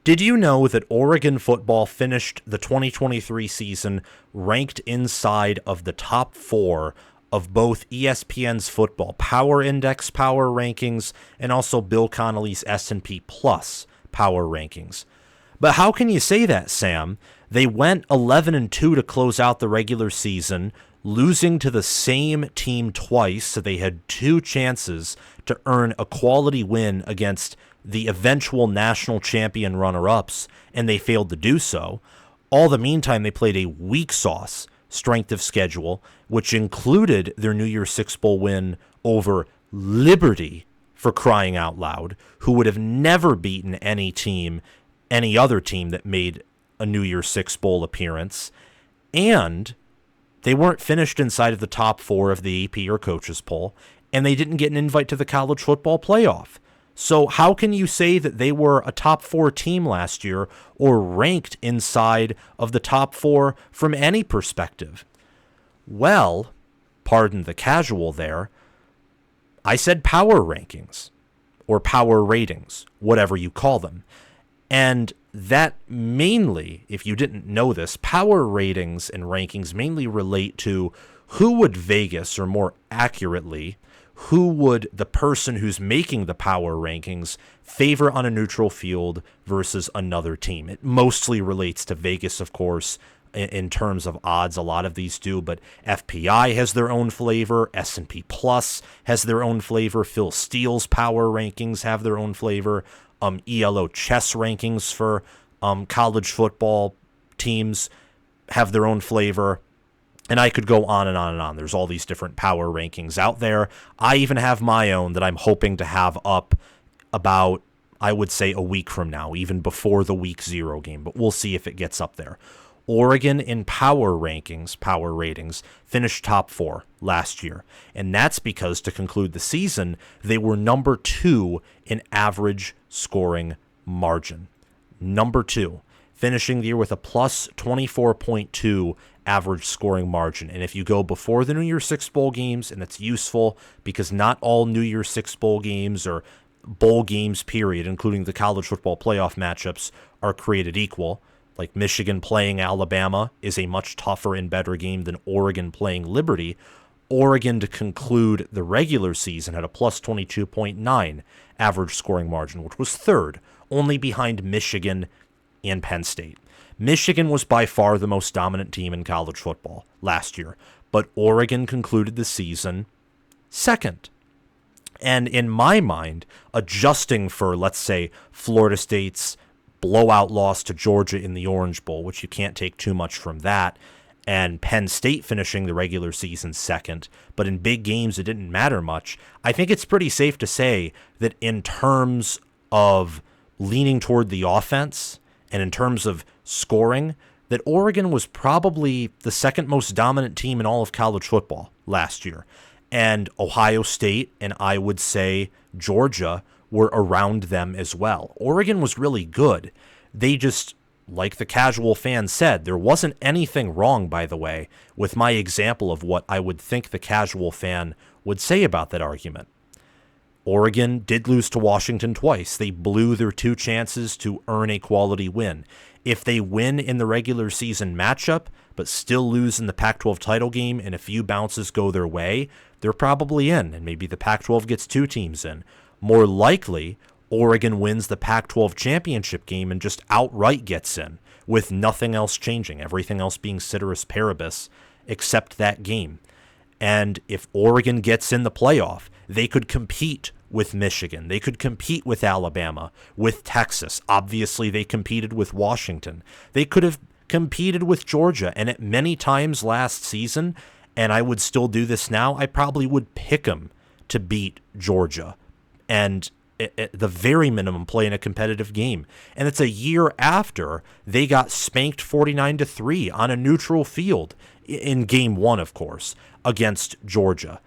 Did you know that Oregon football finished the 2023 season ranked inside of the top 4 of both ESPN's Football Power Index power rankings and also Bill Connolly's S&P Plus power rankings? But how can you say that, Sam? They went 11-2 to close out the regular season, losing to the same team twice, so they had 2 chances to earn a quality win against the eventual national champion runner-ups, and they failed to do so. All the meantime, they played a weak sauce strength of schedule, which included their New Year's Six Bowl win over Liberty, for crying out loud, who would have never beaten any other team that made a New Year's Six Bowl appearance. And they weren't finished inside of the top 4 of the AP or coaches poll, and they didn't get an invite to the college football playoff. So how can you say that they were a top 4 team last year or ranked inside of the top 4 from any perspective? Well, pardon the casual there, I said power rankings or power ratings, whatever you call them. And that mainly, if you didn't know this, power ratings and rankings mainly relate to who would Vegas, or more accurately, who would the person who's making the power rankings favor on a neutral field versus another team. It mostly relates to Vegas, of course, in terms of odds. A lot of these do, but FPI has their own flavor. S&P Plus has their own flavor. Phil Steele's power rankings have their own flavor. ELO chess rankings for college football teams have their own flavor. And I could go on and on and on. There's all these different power rankings out there. I even have my own that I'm hoping to have up about, I would say, a week from now, even before the week 0 game. But we'll see if it gets up there. Oregon in power rankings, power ratings, finished top 4 last year. And that's because, to conclude the season, they were number 2 in average scoring margin. Number 2. Finishing the year with a plus 24.2 average scoring margin. And if you go before the New Year's Six Bowl games, and it's useful because not all New Year's Six Bowl games or bowl games, period, including the college football playoff matchups, are created equal. Like Michigan playing Alabama is a much tougher and better game than Oregon playing Liberty. Oregon, to conclude the regular season, had a plus 22.9 average scoring margin, which was 3rd, only behind Michigan and Penn State. Michigan was by far the most dominant team in college football last year, but Oregon concluded the season 2nd. And in my mind, adjusting for, let's say, Florida State's blowout loss to Georgia in the Orange Bowl, which you can't take too much from that, and Penn State finishing the regular season 2nd, but in big games it didn't matter much, I think it's pretty safe to say that in terms of leaning toward the offense and in terms of scoring, that Oregon was probably the 2nd most dominant team in all of college football last year. And Ohio State, and I would say Georgia, were around them as well. Oregon was really good. They just, like the casual fan said, there wasn't anything wrong, by the way, with my example of what I would think the casual fan would say about that argument. Oregon did lose to Washington twice. They blew their 2 chances to earn a quality win. If they win in the regular season matchup, but still lose in the Pac-12 title game and a few bounces go their way, they're probably in, and maybe the Pac-12 gets 2 teams in. More likely, Oregon wins the Pac-12 championship game and just outright gets in, with nothing else changing, everything else being ceteris paribus except that game. And if Oregon gets in the playoff, they could compete with Michigan. They could compete with Alabama, with Texas. Obviously, they competed with Washington. They could have competed with Georgia. And at many times last season, and I would still do this now, I probably would pick them to beat Georgia and at the very minimum play in a competitive game. And it's a year after they got spanked 49-3 on a neutral field in game 1, of course, against Georgia.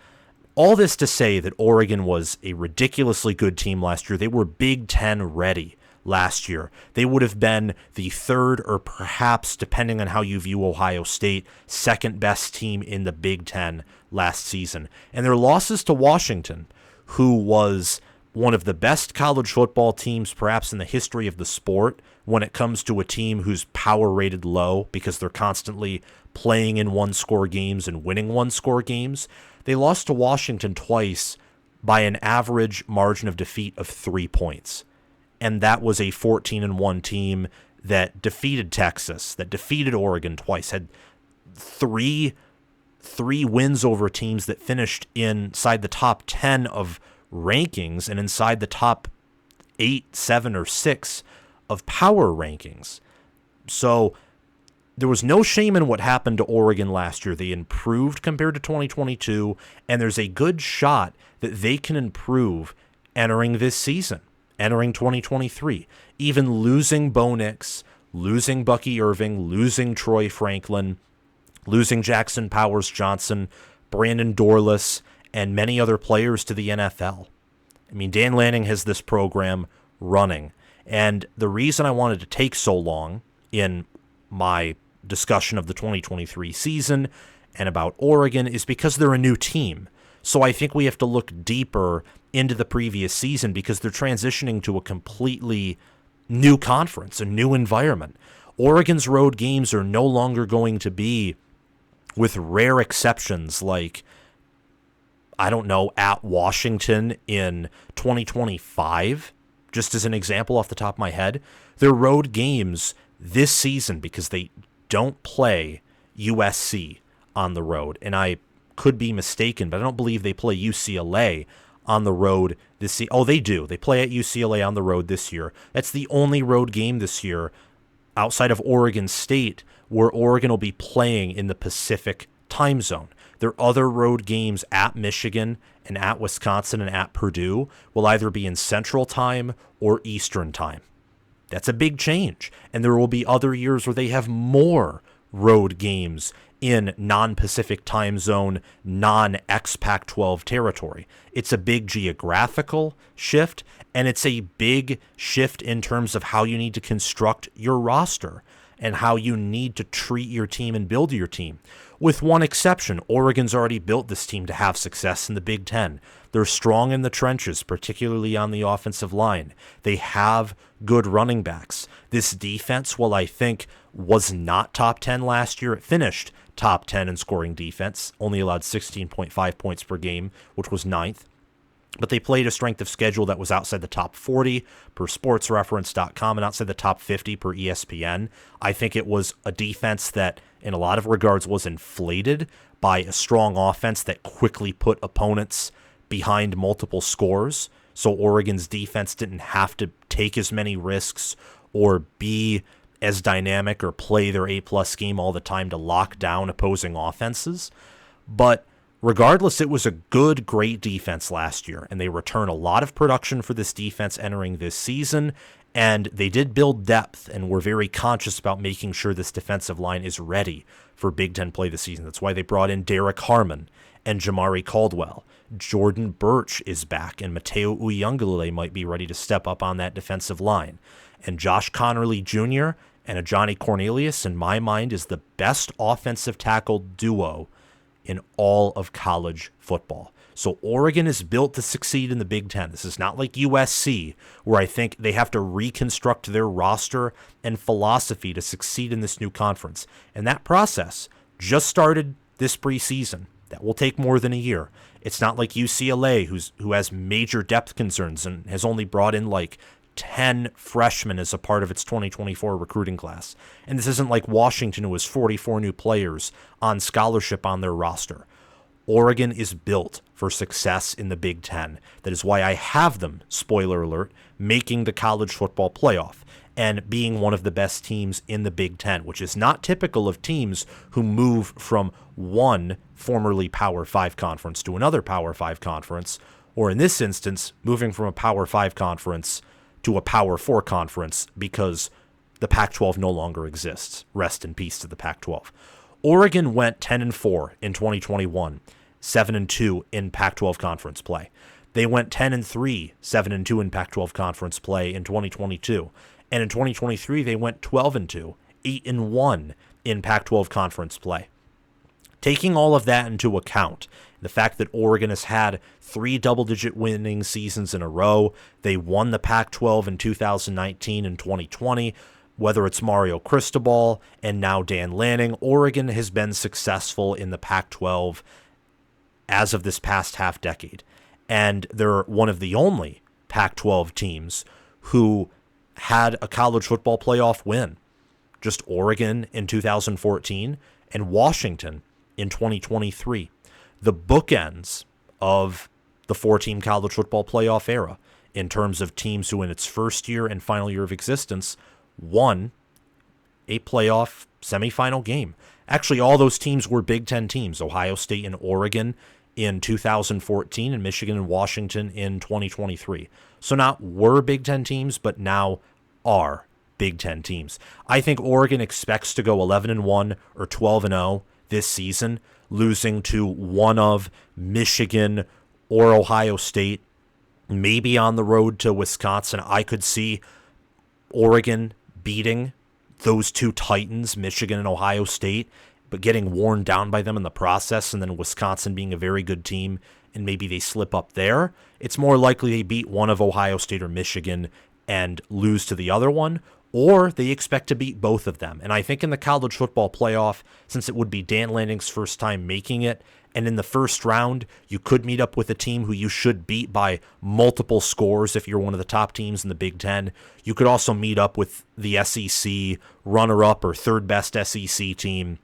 All this to say that Oregon was a ridiculously good team last year. They were Big Ten ready last year. They would have been the 3rd, or perhaps, depending on how you view Ohio State, 2nd best team in the Big Ten last season. And their losses to Washington, who was one of the best college football teams perhaps in the history of the sport when it comes to a team who's power rated low because they're constantly playing in one-score games and winning one-score games. They lost to Washington twice by an average margin of defeat of 3 points. And that was a 14-1 team that defeated Texas, that defeated Oregon twice, had three wins over teams that finished inside the top 10 of rankings and inside the top 8, 7, or 6 of power rankings. So there was no shame in what happened to Oregon last year. They improved compared to 2022, and there's a good shot that they can improve entering this season, entering 2023. Even losing Bo Nix, losing Bucky Irving, losing Troy Franklin, losing Jackson Powers Johnson, Brandon Dorless, and many other players to the NFL. I mean, Dan Lanning has this program running. And the reason I wanted to take so long in my discussion of the 2023 season and about Oregon is because they're a new team. So I think we have to look deeper into the previous season because they're transitioning to a completely new conference, a new environment. Oregon's road games are no longer going to be, with rare exceptions like, I don't know, at Washington in 2025, just as an example off the top of my head. Their road games this season, because they don't play USC on the road, and I could be mistaken, but I don't believe they play UCLA on the road this year. Oh, they do. They play at UCLA on the road this year. That's the only road game this year outside of Oregon State where Oregon will be playing in the Pacific time zone. Their other road games at Michigan and at Wisconsin and at Purdue will either be in Central Time or Eastern Time. That's a big change. And there will be other years where they have more road games in non-Pacific time zone, non-ex-Pac-12 territory. It's a big geographical shift, and it's a big shift in terms of how you need to construct your roster and how you need to treat your team and build your team. With one exception, Oregon's already built this team to have success in the Big Ten. They're strong in the trenches, particularly on the offensive line. They have good running backs. This defense, while I think was not top 10 last year, it finished top 10 in scoring defense, only allowed 16.5 points per game, which was ninth. But they played a strength of schedule that was outside the top 40 per sportsreference.com and outside the top 50 per ESPN. I think it was a defense that, in a lot of regards, was inflated by a strong offense that quickly put opponents behind multiple scores. So Oregon's defense didn't have to take as many risks or be as dynamic or play their A-plus game all the time to lock down opposing offenses. But regardless, it was a good, great defense last year, and they return a lot of production for this defense entering this season, and they did build depth and were very conscious about making sure this defensive line is ready for Big Ten play this season. That's why they brought in Derek Harmon and Jamari Caldwell. Jordan Birch is back, and Mateo Uyunglele might be ready to step up on that defensive line. And Josh Connerly Jr. and a Johnny Cornelius, in my mind, is the best offensive tackle duo in all of college football. So Oregon is built to succeed in the Big Ten. This is not like USC, where I think they have to reconstruct their roster and philosophy to succeed in this new conference. And that process just started this preseason. That will take more than a year. It's not like UCLA, who has major depth concerns and has only brought in like 10 freshmen as a part of its 2024 recruiting class. And this isn't like Washington, who has 44 new players on scholarship on their roster. Oregon is built for success in the Big Ten. That is why I have them, spoiler alert, making the college football playoff and being one of the best teams in the Big Ten, which is not typical of teams who move from one formerly Power 5 conference to another Power 5 conference, or in this instance, moving from a Power 5 conference to a Power 4 conference because the Pac-12 no longer exists. Rest in peace to the Pac-12. Oregon went 10-4 in 2021, 7-2 in Pac-12 conference play. They went 10-3, 7-2 in Pac-12 conference play in 2022. And in 2023, they went 12-2, 8-1 in Pac-12 conference play. Taking all of that into account, the fact that Oregon has had 3 double-digit winning seasons in a row, they won the Pac-12 in 2019 and 2020, whether it's Mario Cristobal and now Dan Lanning, Oregon has been successful in the Pac-12 as of this past half decade. And they're one of the only Pac-12 teams who had a college football playoff win. Just Oregon in 2014 and Washington in 2023. The bookends of the 4-team college football playoff era in terms of teams who in its first year and final year of existence won a playoff semifinal game. Actually, all those teams were Big Ten teams, Ohio State and Oregon in 2014 and Michigan and Washington in 2023. So not were Big Ten teams, but now are Big Ten teams. I think Oregon expects to go 11-1 or 12-0 this season, losing to one of Michigan or Ohio State, maybe on the road to Wisconsin. I could see Oregon beating those two titans, Michigan and Ohio State, but getting worn down by them in the process, and then Wisconsin being a very good team, and maybe they slip up there. It's more likely they beat one of Ohio State or Michigan and lose to the other one, or they expect to beat both of them. And I think in the college football playoff, since it would be Dan Lanning's first time making it, and in the first round, you could meet up with a team who you should beat by multiple scores if you're one of the top teams in the Big Ten. You could also meet up with the SEC runner-up or third-best SEC team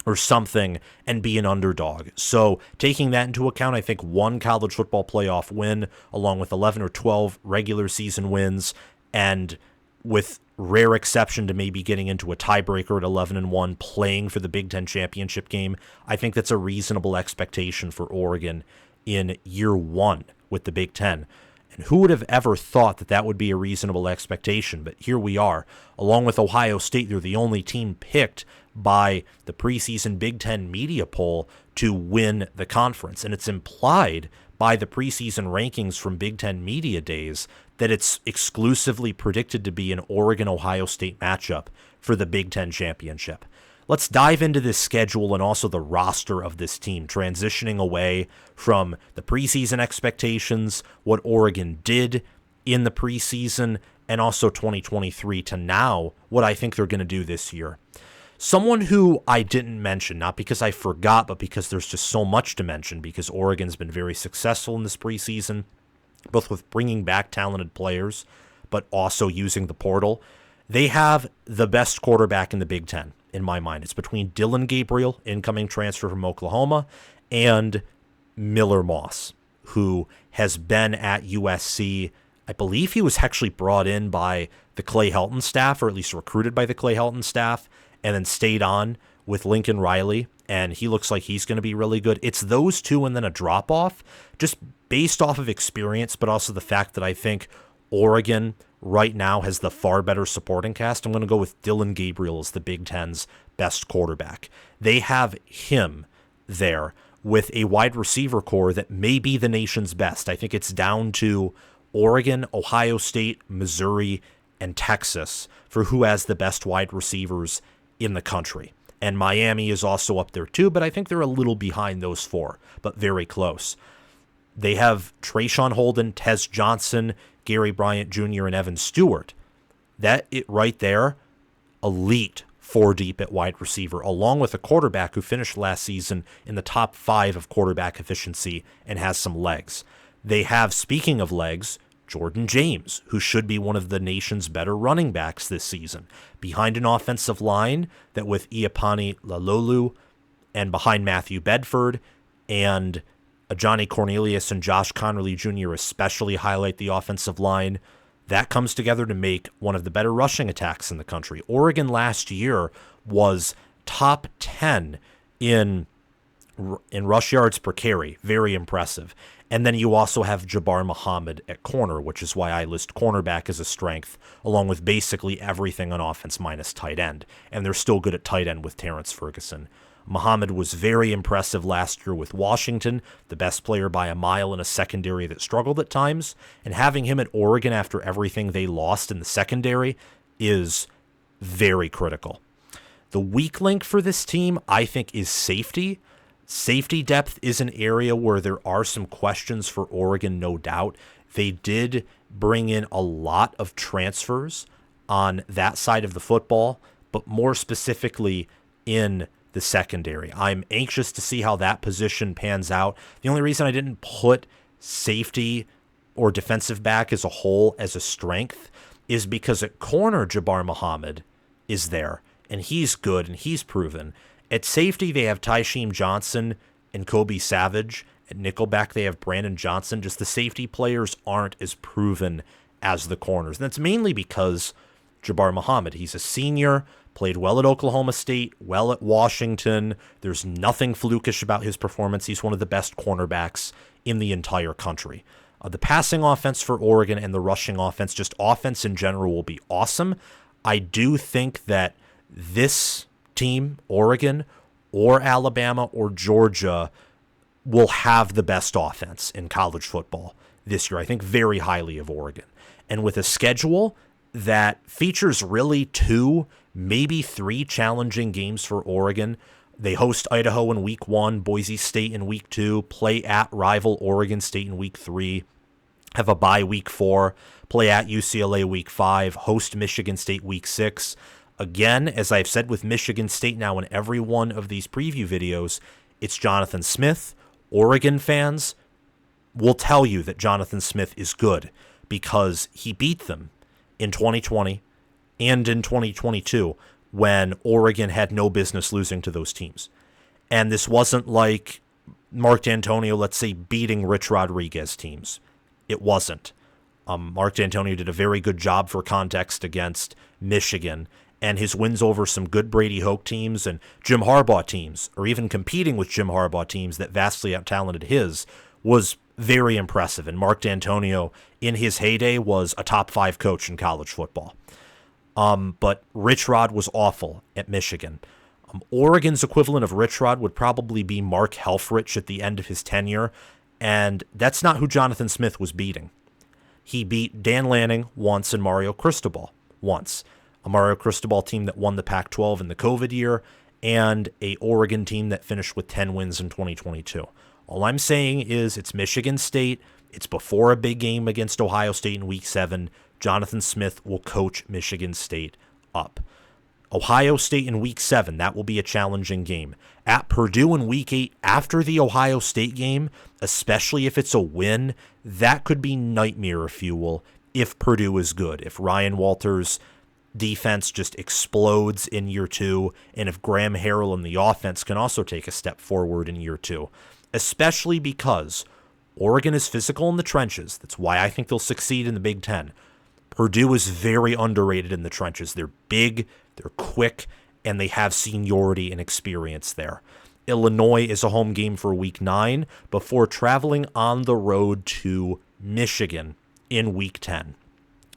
or something and be an underdog. So taking that into account, I think one college football playoff win, along with 11 or 12 regular season wins, and with rare exception to maybe getting into a tiebreaker at 11-1, playing for the Big Ten championship game, I think that's a reasonable expectation for Oregon in year one with the Big Ten. And who would have ever thought that that would be a reasonable expectation? But here we are. Along with Ohio State, they're the only team picked by the preseason Big Ten media poll to win the conference. And it's implied by the preseason rankings from Big Ten media days that it's exclusively predicted to be an Oregon-Ohio State matchup for the Big Ten championship. Let's dive into this schedule and also the roster of this team, transitioning away from the preseason expectations, what Oregon did in the preseason, and also 2023 to now, what I think they're going to do this year. Someone who I didn't mention, not because I forgot, but because there's just so much to mention, because Oregon's been very successful in this preseason, both with bringing back talented players, but also using the portal. They have the best quarterback in the Big Ten, in my mind. It's between Dylan Gabriel, incoming transfer from Oklahoma, and Miller Moss, who has been at USC. I believe he was actually brought in by the Clay Helton staff, or at least recruited by the Clay Helton staff, and then stayed on with Lincoln Riley, and he looks like he's going to be really good. It's those two and then a drop-off, just based off of experience, but also the fact that I think Oregon right now has the far better supporting cast. I'm going to go with Dylan Gabriel as the Big Ten's best quarterback. They have him there with a wide receiver core that may be the nation's best. I think it's down to Oregon, Ohio State, Missouri, and Texas for who has the best wide receivers in the country. And Miami is also up there too, but I think they're a little behind those four, but very close. They have Trayshawn Holden, Tez Johnson, Gary Bryant Jr., and Evan Stewart. That it right there, elite four deep at wide receiver, along with a quarterback who finished last season in the top 5 of quarterback efficiency and has some legs. They have, speaking of legs, Jordan James, who should be one of the nation's better running backs this season, behind an offensive line that with Iapani Lalolu and behind Matthew Bedford and Johnny Cornelius and Josh Connerly Jr. especially highlight the offensive line. That comes together to make one of the better rushing attacks in the country. Oregon last year was top 10 in rush yards per carry. Very impressive. And then you also have Jabbar Muhammad at corner, which is why I list cornerback as a strength, along with basically everything on offense minus tight end. And they're still good at tight end with Terrence Ferguson. Muhammad was very impressive last year with Washington, the best player by a mile in a secondary that struggled at times, and having him at Oregon after everything they lost in the secondary is very critical. The weak link for this team, I think, is safety. Safety depth is an area where there are some questions for Oregon, no doubt. They did bring in a lot of transfers on that side of the football, but more specifically in the secondary. I'm anxious to see how that position pans out. The only reason I didn't put safety or defensive back as a whole as a strength is because at corner, Jabbar Muhammad is there, and he's good, and he's proven. At safety, they have Tysheem Johnson and Kobe Savage. At nickelback, they have Brandon Johnson. Just the safety players aren't as proven as the corners. And that's mainly because Jabbar Muhammad, he's a senior, played well at Oklahoma State, well at Washington. There's nothing flukish about his performance. He's one of the best cornerbacks in the entire country. The passing offense for Oregon and the rushing offense, just offense in general, will be awesome. I do think that this team, Oregon or Alabama or Georgia, will have the best offense in college football this year. I think very highly of Oregon. And with a schedule that features really 2, maybe 3 challenging games for Oregon. They host Idaho in week 1, Boise State in week 2, play at rival Oregon State in week 3, have a bye week 4, play at UCLA week 5, host Michigan State week 6. Again, as I've said with Michigan State now in every one of these preview videos, it's Jonathan Smith. Oregon fans will tell you that Jonathan Smith is good because he beat them in 2020 and in 2022 when Oregon had no business losing to those teams. And this wasn't like Mark D'Antonio, let's say, beating Rich Rodriguez teams. It wasn't. Mark D'Antonio did a very good job for context against Michigan, and his wins over some good Brady Hoke teams and Jim Harbaugh teams, or even competing with Jim Harbaugh teams that vastly out-talented his, was very impressive. And Mark D'Antonio, in his heyday, was a top 5 coach in college football. But Rich Rod was awful at Michigan. Oregon's equivalent of Rich Rod would probably be Mark Helfrich at the end of his tenure, and that's not who Jonathan Smith was beating. He beat Dan Lanning once and Mario Cristobal once. A Mario Cristobal team that won the Pac-12 in the COVID year, and a Oregon team that finished with 10 wins in 2022. All I'm saying is it's Michigan State. It's before a big game against Ohio State in Week 7. Jonathan Smith will coach Michigan State up. Ohio State in Week 7, that will be a challenging game. At Purdue in Week 8, after the Ohio State game, especially if it's a win, that could be nightmare fuel if Purdue is good. If Ryan Walters' defense just explodes in year 2, and if Graham Harrell and the offense can also take a step forward in year 2. Especially because Oregon is physical in the trenches. That's why I think they'll succeed in the Big Ten. Purdue is very underrated in the trenches. They're big, they're quick, and they have seniority and experience there. Illinois is a home game for Week 9 before traveling on the road to Michigan in Week 10.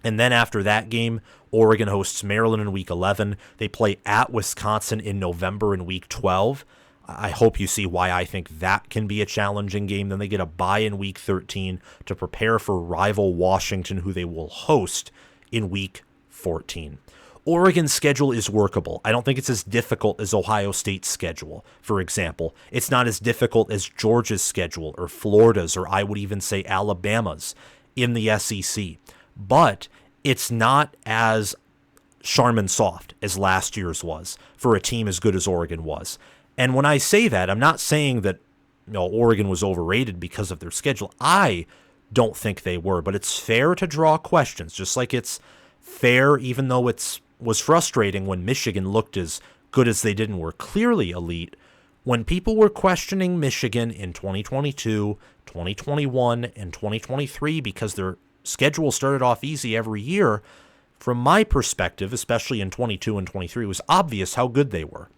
And then after that game, Oregon hosts Maryland in Week 11. They play at Wisconsin in November in Week 12. I hope you see why I think that can be a challenging game. Then they get a bye in Week 13 to prepare for rival Washington, who they will host in Week 14. Oregon's schedule is workable. I don't think it's as difficult as Ohio State's schedule, for example. It's not as difficult as Georgia's schedule or Florida's, or I would even say Alabama's in the SEC. But it's not as Charmin soft as last year's was for a team as good as Oregon was. And when I say that, I'm not saying that Oregon was overrated because of their schedule. I don't think they were, but it's fair to draw questions, just like it's fair, even though it was frustrating when Michigan looked as good as they did and were clearly elite. When people were questioning Michigan in 2022, 2021, and 2023 because their schedule started off easy every year, from my perspective, especially in 22 and 23, it was obvious how good they were.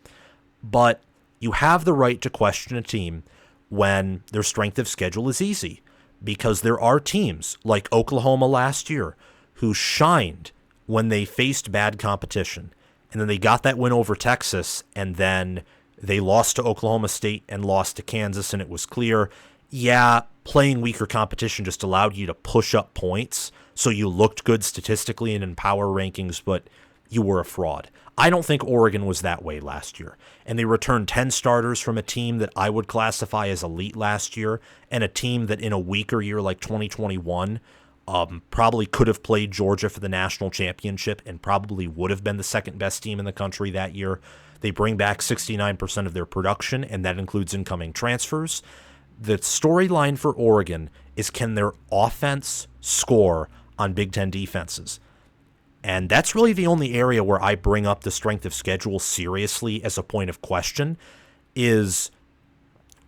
But you have the right to question a team when their strength of schedule is easy, because there are teams like Oklahoma last year who shined when they faced bad competition, and then they got that win over Texas, and then they lost to Oklahoma State and lost to Kansas, and it was clear, yeah, playing weaker competition just allowed you to push up points, so you looked good statistically and in power rankings, but you were a fraud. I don't think Oregon was that way last year. And they returned 10 starters from a team that I would classify as elite last year, and a team that in a weaker year like 2021 probably could have played Georgia for the national championship and probably would have been the second best team in the country that year. They bring back 69% of their production, and that includes incoming transfers. The storyline for Oregon is, can their offense score on Big Ten defenses? And that's really the only area where I bring up the strength of schedule seriously as a point of question, is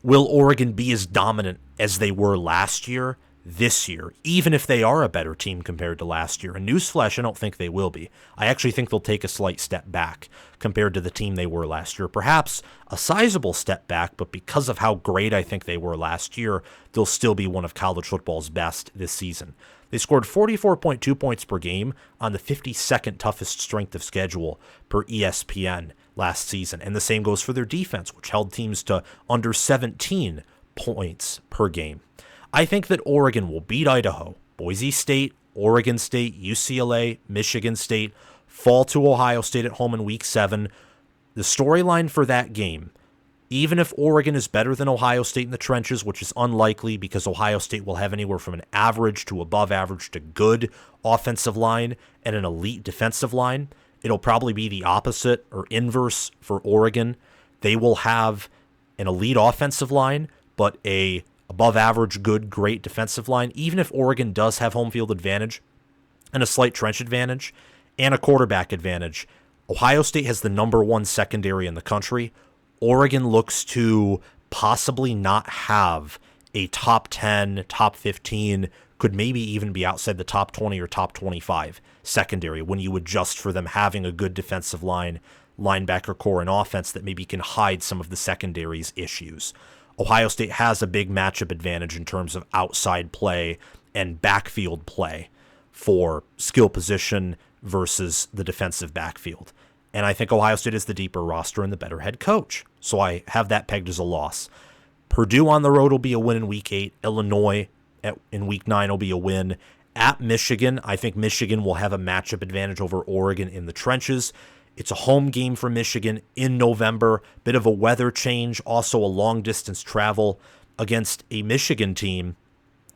will Oregon be as dominant as they were last year this year, even if they are a better team compared to last year? And newsflash, I don't think they will be. I actually think they'll take a slight step back compared to the team they were last year. Perhaps a sizable step back, but because of how great I think they were last year, they'll still be one of college football's best this season. They scored 44.2 points per game on the 52nd toughest strength of schedule per ESPN last season. And the same goes for their defense, which held teams to under 17 points per game. I think that Oregon will beat Idaho, Boise State, Oregon State, UCLA, Michigan State, fall to Ohio State at home in Week 7. The storyline for that game, even if Oregon is better than Ohio State in the trenches, which is unlikely because Ohio State will have anywhere from an average to above average to good offensive line and an elite defensive line, it'll probably be the opposite or inverse for Oregon. They will have an elite offensive line, but a above average, good, great defensive line. Even if Oregon does have home field advantage and a slight trench advantage and a quarterback advantage, Ohio State has the number one secondary in the country. Oregon looks to possibly not have a top 10, top 15, could maybe even be outside the top 20 or top 25 secondary when you adjust for them having a good defensive line, linebacker core, and offense that maybe can hide some of the secondary's issues. Ohio State has a big matchup advantage in terms of outside play and backfield play for skill position versus the defensive backfield. And I think Ohio State is the deeper roster and the better head coach. So I have that pegged as a loss. Purdue on the road will be a win in Week 8. Illinois in Week 9 will be a win. At Michigan, I think Michigan will have a matchup advantage over Oregon in the trenches. It's a home game for Michigan in November. Bit of a weather change, also a long-distance travel against a Michigan team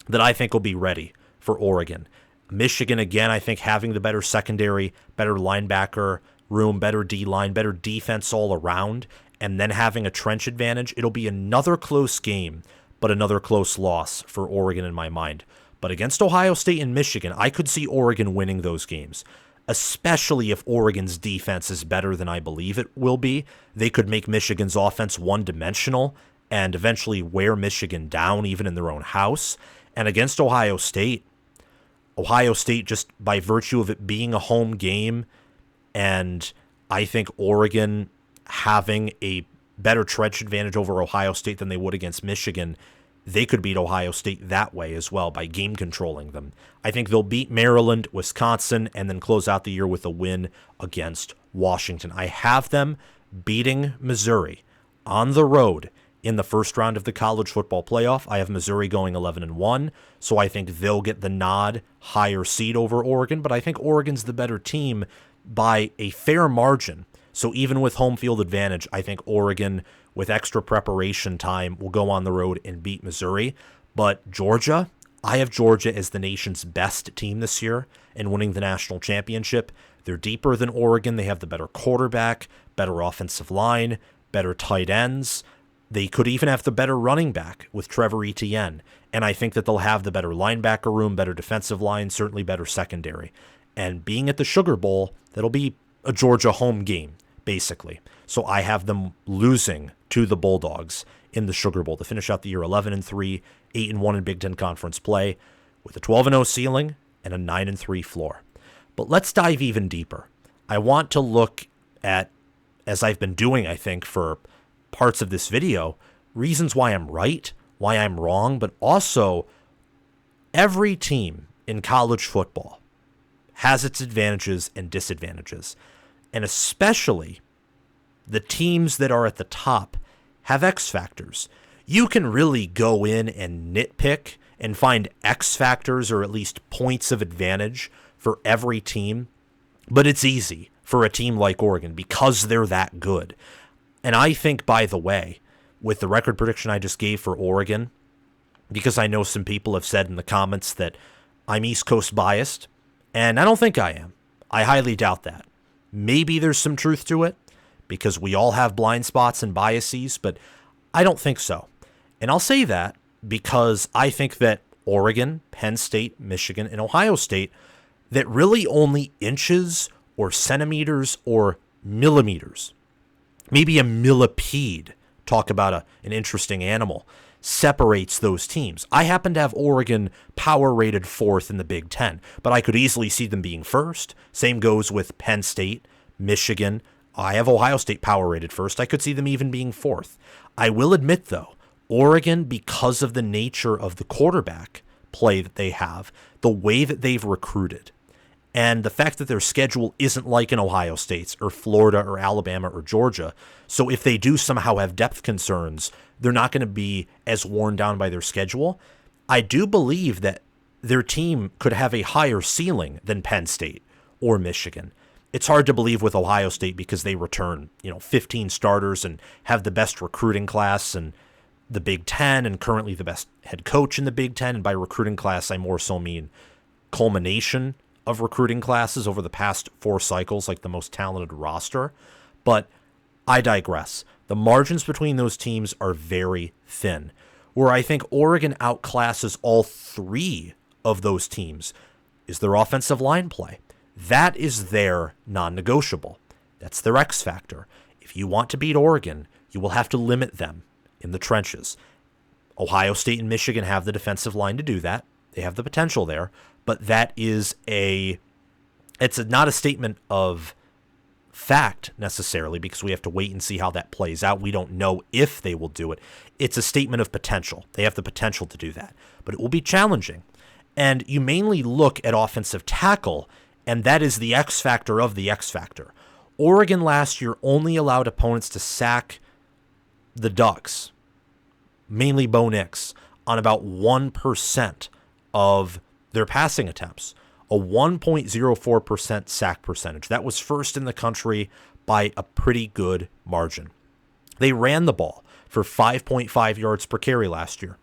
that I think will be ready for Oregon. Michigan, again, I think having the better secondary, better linebacker room, better D-line, better defense all around, and then having a trench advantage, it'll be another close game, but another close loss for Oregon in my mind. But against Ohio State and Michigan, I could see Oregon winning those games, especially if Oregon's defense is better than I believe it will be. They could make Michigan's offense one-dimensional and eventually wear Michigan down even in their own house. And against Ohio State, just by virtue of it being a home game, and I think Oregon having a better trench advantage over Ohio State than they would against Michigan, they could beat Ohio State that way as well by game controlling them. I think they'll beat Maryland, Wisconsin, and then close out the year with a win against Washington. I have them beating Missouri on the road in the first round of the college football playoff. I have Missouri going 11-1, so I think they'll get the nod, higher seed over Oregon, but I think Oregon's the better team by a fair margin. So even with home field advantage, I think Oregon, with extra preparation time, will go on the road and beat Missouri. But Georgia, I have Georgia as the nation's best team this year and winning the national championship. They're deeper than Oregon. They have the better quarterback, better offensive line, better tight ends. They could even have the better running back with Trevor Etienne. And I think that they'll have the better linebacker room, better defensive line, certainly better secondary. And being at the Sugar Bowl, that'll be a Georgia home game, basically. So I have them losing to the Bulldogs in the Sugar Bowl to finish out the year 11-3, 8-1 in Big Ten Conference play, with a 12-0 ceiling and a 9-3 floor. But let's dive even deeper. I want to look at, as I've been doing, I think, for parts of this video, reasons why I'm right, why I'm wrong, but also every team in college football has its advantages and disadvantages. And especially the teams that are at the top have X factors. You can really go in and nitpick and find X factors or at least points of advantage for every team, but it's easy for a team like Oregon because they're that good. And I think, by the way, with the record prediction I just gave for Oregon, because I know some people have said in the comments that I'm East Coast biased, and I don't think I am. I highly doubt that. Maybe there's some truth to it, because we all have blind spots and biases, but I don't think so. And I'll say that because I think that Oregon, Penn State, Michigan, and Ohio State, that really only inches or centimeters or millimeters, maybe a millipede, talk about an interesting animal, separates those teams. I happen to have Oregon power rated fourth in the Big Ten, but I could easily see them being first. Same goes with Penn State, Michigan. I have Ohio State power rated first. I could see them even being fourth. I will admit, though, Oregon, because of the nature of the quarterback play that they have, the way that they've recruited, and the fact that their schedule isn't like an Ohio State's or Florida or Alabama or Georgia. So if they do somehow have depth concerns, they're not going to be as worn down by their schedule. I do believe that their team could have a higher ceiling than Penn State or Michigan. It's hard to believe with Ohio State because they return, 15 starters and have the best recruiting class in the Big Ten and currently the best head coach in the Big Ten. And by recruiting class, I more so mean culmination of recruiting classes over the past 4 cycles, like the most talented roster. But I digress. The margins between those teams are very thin, where I think Oregon outclasses all 3 of those teams is their offensive line play. That is their non-negotiable. That's their X factor. If you want to beat Oregon, you will have to limit them in the trenches. Ohio State and Michigan have the defensive line to do that. They have the potential there, but that is not a statement of fact necessarily, because we have to wait and see how that plays out. We don't know if they will do it. It's a statement of potential. They have the potential to do that, but it will be challenging. And you mainly look at offensive tackle, and that is the X factor of the X factor. Oregon last year only allowed opponents to sack the Ducks, mainly Bo Nix, on about 1% of their passing attempts, a 1.04% sack percentage. That was first in the country by a pretty good margin. They ran the ball for 5.5 yards per carry last year.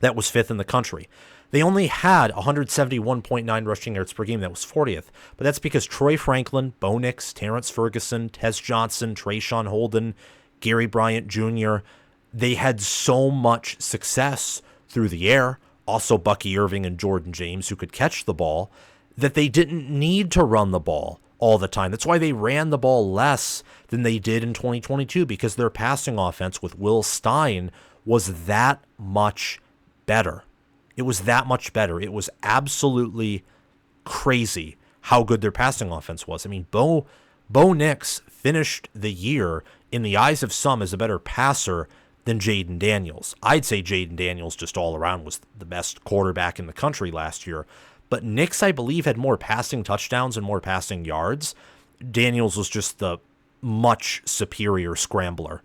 That was 5th in the country. They only had 171.9 rushing yards per game. That was 40th. But that's because Troy Franklin, Bo Nix, Terrence Ferguson, Tez Johnson, Trayshawn Holden, Gary Bryant Jr., they had so much success through the air, also Bucky Irving and Jordan James, who could catch the ball, that they didn't need to run the ball all the time. That's why they ran the ball less than they did in 2022, because their passing offense with Will Stein was that much better. It was that much better. It was absolutely crazy how good their passing offense was. I mean, Bo Nix finished the year, in the eyes of some, as a better passer than Jaden Daniels. I'd say Jaden Daniels just all around was the best quarterback in the country last year. But Nix, I believe, had more passing touchdowns and more passing yards. Daniels was just the much superior scrambler.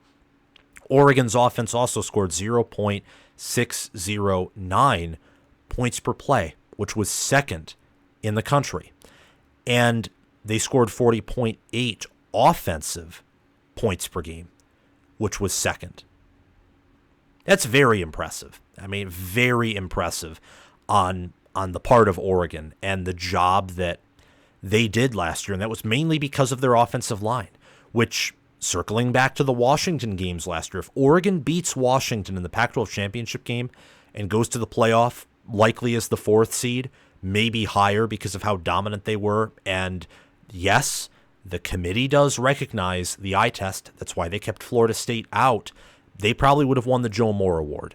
Oregon's offense also scored 0.609 points per play, which was second in the country. And they scored 40.8 offensive points per game, which was second. That's very impressive. I mean, very impressive on the part of Oregon and the job that they did last year. And that was mainly because of their offensive line, which, circling back to the Washington games last year, if Oregon beats Washington in the Pac-12 championship game and goes to the playoff, likely as the 4th seed, maybe higher because of how dominant they were. And yes, the committee does recognize the eye test. That's why they kept Florida State out. They probably would have won the Joe Moore Award.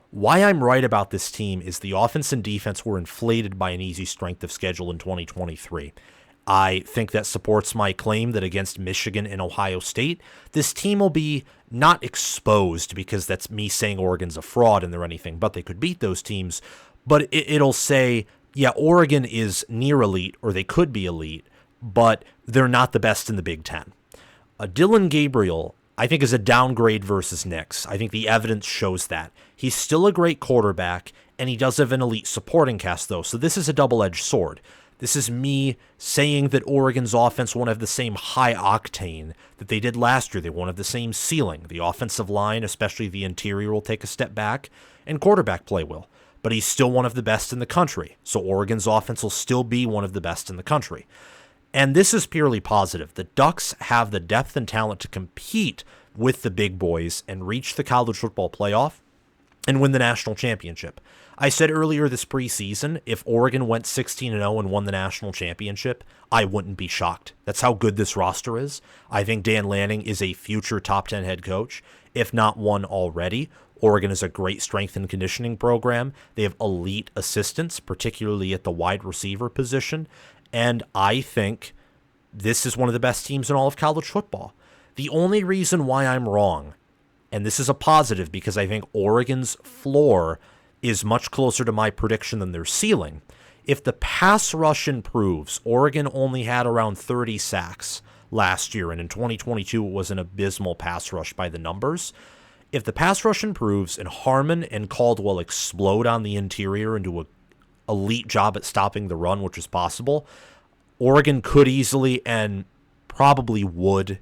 Why I'm right about this team is the offense and defense were inflated by an easy strength of schedule in 2023. I think that supports my claim that against Michigan and Ohio State, this team will be not exposed, because that's me saying Oregon's a fraud and they're anything but. They could beat those teams, but it'll say, yeah, Oregon is near elite, or they could be elite, but they're not the best in the Big Ten. Dillon Gabriel, I think, is a downgrade versus Nix. I think the evidence shows that. He's still a great quarterback, and he does have an elite supporting cast, though, so this is a double-edged sword. This is me saying that Oregon's offense won't have the same high octane that they did last year. They won't have the same ceiling. The offensive line, especially the interior, will take a step back, and quarterback play will. But he's still one of the best in the country. So Oregon's offense will still be one of the best in the country. And this is purely positive. The Ducks have the depth and talent to compete with the big boys and reach the college football playoff and win the national championship. I said earlier this preseason, if Oregon went 16-0 and won the national championship, I wouldn't be shocked. That's how good this roster is. I think Dan Lanning is a future top 10 head coach, if not one already. Oregon is a great strength and conditioning program. They have elite assistants, particularly at the wide receiver position. And I think this is one of the best teams in all of college football. The only reason why I'm wrong, and this is a positive because I think Oregon's floor is much closer to my prediction than their ceiling. If the pass rush improves, Oregon only had around 30 sacks last year, and in 2022 it was an abysmal pass rush by the numbers. If the pass rush improves and Harmon and Caldwell explode on the interior and do an elite job at stopping the run, which is possible, Oregon could easily and probably would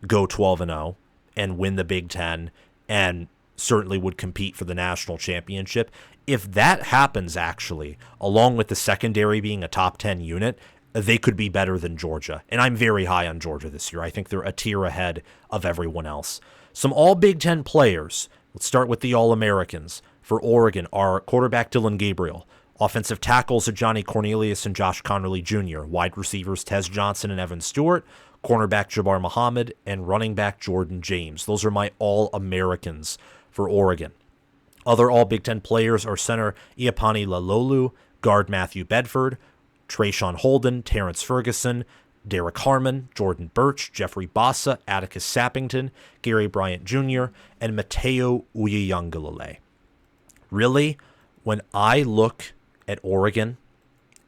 go 12-0 and win the Big Ten and certainly would compete for the national championship. If that happens, actually, along with the secondary being a top 10 unit, they could be better than Georgia. And I'm very high on Georgia this year. I think they're a tier ahead of everyone else. Some all Big Ten players. Let's start with the All-Americans. For Oregon are quarterback Dylan Gabriel, offensive tackles Johnny Cornelius and Josh Connerly Jr., wide receivers Tez Johnson and Evan Stewart, cornerback Jabbar Muhammad, and running back Jordan James. Those are my All-Americans for Oregon. Other All-Big Ten players are center Iapani Lalolu, guard Matthew Bedford, Trayshawn Holden, Terrence Ferguson, Derek Harmon, Jordan Birch, Jeffrey Bassa, Atticus Sappington, Gary Bryant Jr., and Mateo Uyeyunglele. Really, when I look at Oregon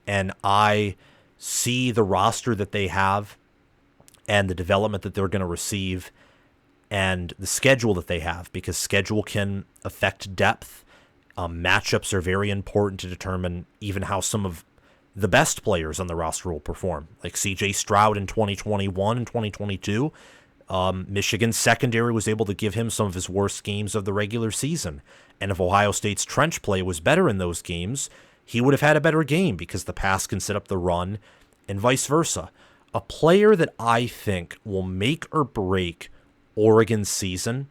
and I see the roster that they have and the development that they're going to receive and the schedule that they have, because schedule can affect depth. Matchups are very important to determine even how some of the best players on the roster will perform. Like C.J. Stroud in 2021 and 2022, Michigan's secondary was able to give him some of his worst games of the regular season. And if Ohio State's trench play was better in those games, he would have had a better game because the pass can set up the run and vice versa. A player that I think will make or break Oregon's season,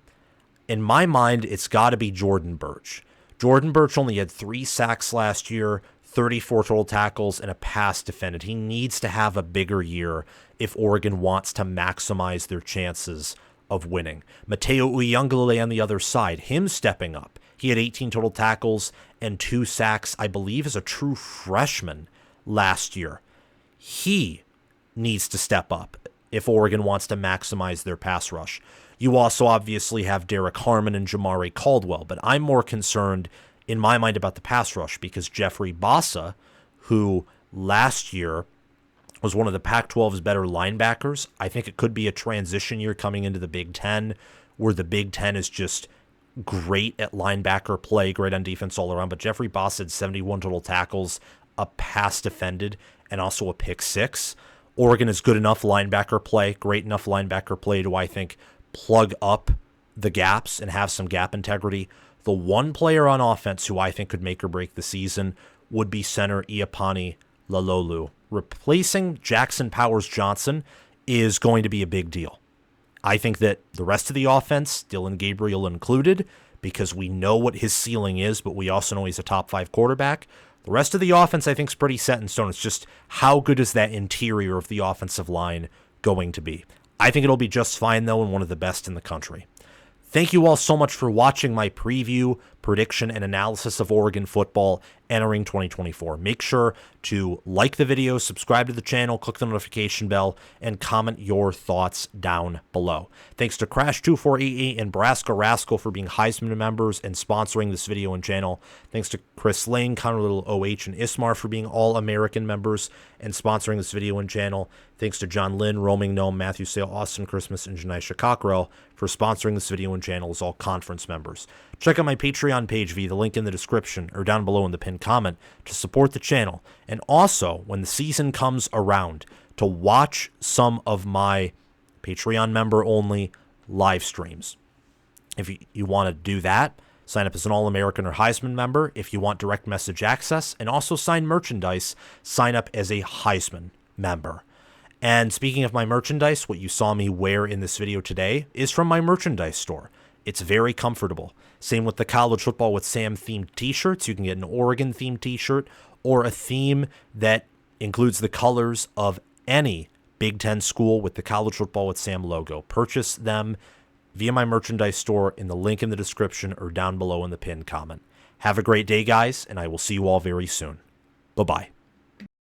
in my mind, it's got to be Jordan Birch. Jordan Birch only had 3 sacks last year, 34 total tackles, and a pass defended. He needs to have a bigger year if Oregon wants to maximize their chances of winning. Mateo Uyeyunglele on the other side, him stepping up. He had 18 total tackles and 2 sacks, I believe, as a true freshman last year. He needs to step up if Oregon wants to maximize their pass rush. You also obviously have Derek Harmon and Jamari Caldwell, but I'm more concerned in my mind about the pass rush because Jeffrey Bassa, who last year was one of the Pac-12's better linebackers, I think it could be a transition year coming into the Big Ten where the Big Ten is just great at linebacker play, great on defense all around, but Jeffrey Bassa had 71 total tackles, a pass defended, and also a pick 6. Oregon is good enough linebacker play, great enough linebacker play to, I think, plug up the gaps and have some gap integrity. The one player on offense who I think could make or break the season would be center Iapani Lalolu. Replacing Jackson Powers Johnson is going to be a big deal. I think that the rest of the offense, Dylan Gabriel included, because we know what his ceiling is, but we also know he's a top 5 quarterback. The rest of the offense, I think, is pretty set in stone. It's just how good is that interior of the offensive line going to be? I think it'll be just fine, though, and one of the best in the country. Thank you all so much for watching my preview, prediction, and analysis of Oregon football entering 2024. Make sure to like the video, subscribe to the channel, click the notification bell, and comment your thoughts down below. Thanks to Crash2488 and Brasco Rascal for being Heisman members and sponsoring this video and channel. Thanks to Chris Lane, Connor Little OH, and Ismar for being all American members and sponsoring this video and channel. Thanks to John Lynn, Roaming Gnome, Matthew Sale, Austin Christmas, and Janisha Cockrell for sponsoring this video and channel as all conference members. Check out my Patreon page via the link in the description or down below in the pinned comment to support the channel. And also, when the season comes around, to watch some of my Patreon member-only live streams. If you want to do that, sign up as an All-American or Heisman member. If you want direct message access and also sign merchandise, sign up as a Heisman member. And speaking of my merchandise, what you saw me wear in this video today is from my merchandise store. It's very comfortable. Same with the College Football with Sam themed t-shirts. You can get an Oregon themed t-shirt or a theme that includes the colors of any Big Ten school with the College Football with Sam logo. Purchase them via my merchandise store in the link in the description or down below in the pinned comment. Have a great day, guys, and I will see you all very soon. Bye-bye.